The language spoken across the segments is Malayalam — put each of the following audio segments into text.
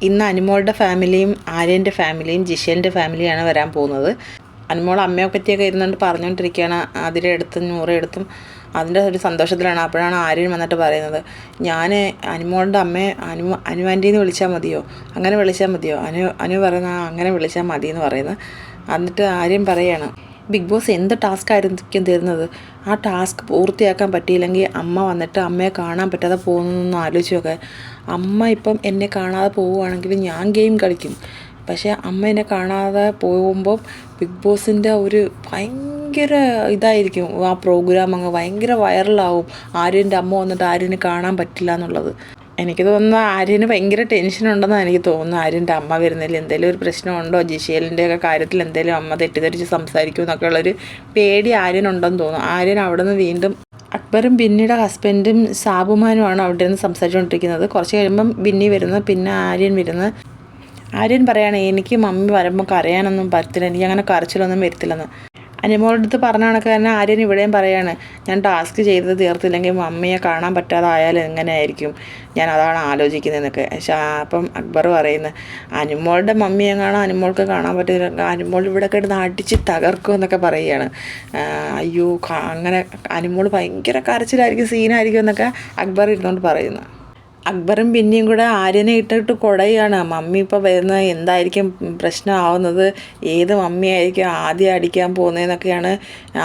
ഇന്ന് അനുമോളുടെ ഫാമിലിയും ആര്യൻ്റെ ഫാമിലിയും ജിഷേലിൻ്റെ ഫാമിലിയാണ് വരാൻ പോകുന്നത്. അനുമോൾ അമ്മയെ പറ്റിയൊക്കെ ഇരുന്നുകൊണ്ട് പറഞ്ഞുകൊണ്ടിരിക്കുകയാണ്. അതിലെടുത്തും നൂറെടുത്തും അതിൻ്റെ ഒരു സന്തോഷത്തിലാണ്. അപ്പോഴാണ് ആര്യൻ വന്നിട്ട് പറയുന്നത്, ഞാൻ അനുമോളുടെ അമ്മയെ അനുവാൻ്റിന്ന് വിളിച്ചാൽ മതിയോ, അങ്ങനെ വിളിച്ചാൽ മതിയോ? അനു പറയുന്ന അങ്ങനെ വിളിച്ചാൽ മതി എന്ന് പറയുന്നത്. എന്നിട്ട് ആര്യൻ പറയുകയാണ്, ബിഗ് ബോസ് എന്ത് ടാസ്ക് ആയിരിക്കും തരുന്നത്, ആ ടാസ്ക് പൂർത്തിയാക്കാൻ പറ്റിയില്ലെങ്കിൽ അമ്മ വന്നിട്ട് അമ്മയെ കാണാൻ പറ്റാതെ പോകുന്നതെന്ന് ആലോചിച്ച് നോക്കെ. അമ്മ ഇപ്പം എന്നെ കാണാതെ പോവുകയാണെങ്കിൽ ഞാൻ ഗെയിം കളിക്കും. പക്ഷേ അമ്മ എന്നെ കാണാതെ പോകുമ്പം ബിഗ് ബോസിൻ്റെ ഒരു ഭയങ്കര ഇതായിരിക്കും, ആ പ്രോഗ്രാം അങ്ങ് ഭയങ്കര വൈറലാവും. ആര്യൻ്റെ അമ്മ വന്നിട്ട് ആര്യനെ കാണാൻ പറ്റില്ല എന്നുള്ളത്. എനിക്ക് തോന്നുന്നു ആര്യന് ഭയങ്കര ടെൻഷനുണ്ടെന്നാണ് എനിക്ക് തോന്നുന്നത്. ആര്യൻ്റെ അമ്മ വരുന്നതിൽ എന്തെങ്കിലും ഒരു പ്രശ്നമുണ്ടോ, ജിഷേലിൻ്റെയൊക്കെ കാര്യത്തിൽ എന്തെങ്കിലും അമ്മ തെറ്റിദ്ധരിച്ച് സംസാരിക്കും എന്നൊക്കെയുള്ളൊരു പേടി ആര്യനുണ്ടെന്ന് തോന്നുന്നു. ആര്യൻ അവിടെ നിന്ന് വീണ്ടും അക്ബറും ബിന്നിയുടെ ഹസ്ബൻഡും സാബുമാനുമാണ് അവിടെ നിന്ന് സംസാരിച്ചുകൊണ്ടിരിക്കുന്നത്. കുറച്ച് കഴിയുമ്പം ബിന്നി വരുന്നത്, പിന്നെ ആര്യൻ വരുന്നത്. ആര്യൻ പറയുകയാണ്, എനിക്ക് മമ്മി വരുമ്പോൾ കരയാനൊന്നും പറ്റില്ല, എനിക്ക് അങ്ങനെ കരച്ചിലൊന്നും വരത്തില്ലെന്ന്. അനുമോളുടെ അടുത്ത് പറഞ്ഞ കണക്ക് തന്നെ ആര്യൻ ഇവിടെയും പറയാണ്, ഞാൻ ടാസ്ക് ചെയ്ത് തീർത്തില്ലെങ്കിൽ മമ്മിയെ കാണാൻ പറ്റാതായാൽ എങ്ങനെയായിരിക്കും, ഞാൻ അതാണ് ആലോചിക്കുന്നതെന്നൊക്കെ. അപ്പം അക്ബർ പറയുന്നത്, അനുമോളുടെ മമ്മി എങ്ങാണോ അനുമോൾക്ക് കാണാൻ പറ്റില്ല, അനുമോൾ ഇവിടെ കിടന്ന് അടിച്ച് തകർക്കും എന്നൊക്കെ പറയുകയാണ്. അയ്യോ അങ്ങനെ അനുമോൾ ഭയങ്കര കരച്ചിലായിരിക്കും, സീനായിരിക്കും എന്നൊക്കെ അക്ബർ ഇരുന്നുകൊണ്ട് പറയുന്നു. അക്ബറും പിന്നെയും കൂടെ ആര്യനെ ഇട്ടിട്ട് കുടയാണ്, മമ്മി ഇപ്പോൾ വരുന്നത് എന്തായിരിക്കും പ്രശ്നമാവുന്നത്, ഏത് മമ്മിയായിരിക്കും ആദ്യം അടിക്കാൻ പോകുന്നതെന്നൊക്കെയാണ്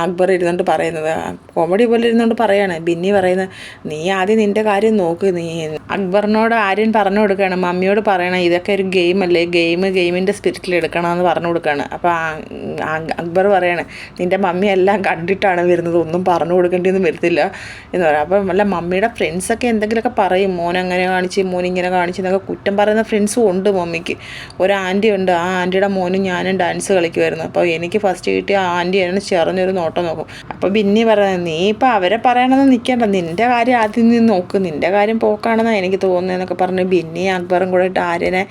അക്ബർ ഇരുന്നുകൊണ്ട് പറയുന്നത്. കോമഡി പോലെ ഇരുന്നുകൊണ്ട് പറയാണ്. ബിന്നി പറയുന്നത്, നീ ആദ്യം നിൻ്റെ കാര്യം നോക്ക്. നീ അക്ബറിനോട് ആര്യൻ പറഞ്ഞു കൊടുക്കുകയാണ്, മമ്മിയോട് പറയണം ഇതൊക്കെ ഒരു ഗെയിമല്ലേ, ഗെയിമിൻ്റെ സ്പിരിറ്റിൽ എടുക്കണമെന്ന് പറഞ്ഞു കൊടുക്കുകയാണ്. അപ്പോൾ അക്ബർ പറയാണ്, നിൻ്റെ മമ്മി എല്ലാം കണ്ടിട്ടാണ് വരുന്നത്, ഒന്നും പറഞ്ഞു കൊടുക്കേണ്ടിയൊന്നും വരത്തില്ല എന്ന് പറയാം. അപ്പം അല്ല, മമ്മിയുടെ ഫ്രണ്ട്സൊക്കെ എന്തെങ്കിലുമൊക്കെ പറയും, അങ്ങനെ കാണിച്ച് മോനിങ്ങനെ കാണിച്ച് എന്നൊക്കെ കുറ്റം പറയുന്ന ഫ്രണ്ട്സും ഉണ്ട് മമ്മിക്ക്. ഒരു ആൻറ്റി ഉണ്ട്, ആ ആൻറ്റിയുടെ മോനും ഞാനും ഡാൻസ് കളിക്കുമായിരുന്നു. അപ്പോൾ എനിക്ക് ഫസ്റ്റ് കിട്ടിയ ആ ആൻറ്റിയാണ് ചെറിഞ്ഞൊരു നോട്ടം നോക്കും. അപ്പോൾ ബിന്നി പറയുന്നത്, നീ ഇപ്പോൾ അവരെ പറയണമെന്ന് നിൽക്കേണ്ട, നിൻ്റെ കാര്യം ആദ്യം നീ നോക്ക്, നിൻ്റെ കാര്യം പോക്കാണെന്നാണ് എനിക്ക് തോന്നുന്നതെന്നൊക്കെ പറഞ്ഞ് ബിന്നി അക്ബറും കൂടെ ഇട്ട് ആര്യനെ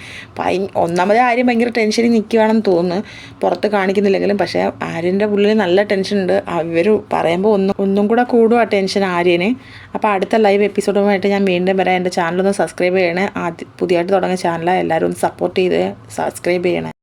ഒന്നാമതേ ആര്യം ഭയങ്കര ടെൻഷനിൽ നിൽക്കുകയാണെന്ന് തോന്നുന്നു, പുറത്ത് കാണിക്കുന്നില്ലെങ്കിലും. പക്ഷേ ആര്യൻ്റെ ഉള്ളിൽ നല്ല ടെൻഷൻ ഉണ്ട്. അവർ പറയുമ്പോൾ ഒന്നും കൂടെ കൂടും ആ ടെൻഷൻ ആര്യന്. അപ്പോൾ അടുത്ത ലൈവ് എപ്പിസോഡുമായിട്ട് ഞാൻ വീണ്ടും വരാം. എൻ്റെ ചാനലൊന്ന് സബ്സ്ക്രൈബ് ചെയ്യണേ. പുതിയതായിട്ട് തുടങ്ങിയ ചാനലാണ്, എല്ലാവരും ഒന്ന് സപ്പോർട്ട് ചെയ്ത് സബ്സ്ക്രൈബ് ചെയ്യണേ.